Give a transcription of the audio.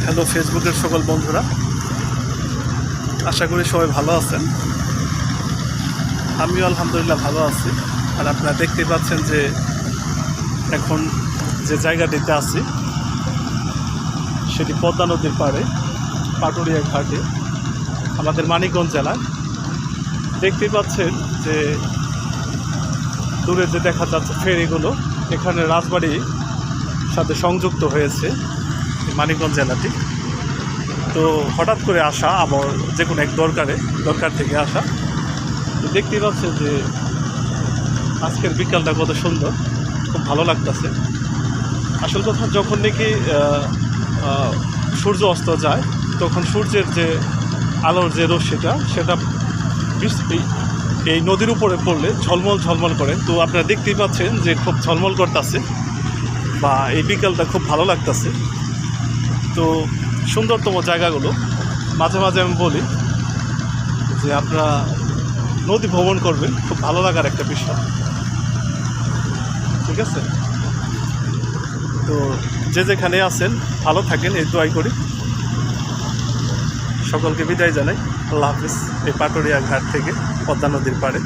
Hello ফেসবুকের সকল বন্ধুরা, আশা করি সবাই ভালো আছেন। আমিও আলহামদুলিল্লাহ ভালো আছি। আর আপনারা দেখতেই পাচ্ছেন যে এখন যে জায়গাটিতে আছি সেটি পদ্মা নদীর পাড়ে পাটুরিয়া ঘাটে, আমাদের মানিকগঞ্জ জেলায়। দেখতেই পাচ্ছেন যে দূরে যে দেখা যাচ্ছে ফেরিগুলো, এখানে রাজবাড়ির সাথে সংযুক্ত হয়েছে মানিকগঞ্জ জেলাটি। তো হঠাৎ করে আসা আবার যে কোনো এক দরকার থেকে আসা। তো দেখতেই পাচ্ছেন যে আজকের বিকালটা কত সুন্দর, খুব ভালো লাগতেছে। আসল কথা, যখন নাকি সূর্য অস্ত যায় তখন সূর্যের যে আলোর যে রশ্মিটা সেটা এই নদীর উপরে পড়লে ঝলমল করে। তো আপনারা দেখতেই পাচ্ছেন যে খুব ঝলমল করতেছে, বা এই বিকালটা খুব ভালো লাগতেছে। তো সুন্দরতম জায়গাগুলো মাঝে মাঝে আমি বলি যে আপনারা নদী ভ্রমণ করবেন, খুব ভালো লাগার একটা বিষয়, ঠিক আছে? তো যে যেখানে আছেন ভালো থাকেন, এই দোয়াই করি। সকলকে বিদায় জানাই। আল্লাহ হাফিজ। এই পাটুরিয়া ঘাট থেকে পদ্মা নদীর পাড়ে।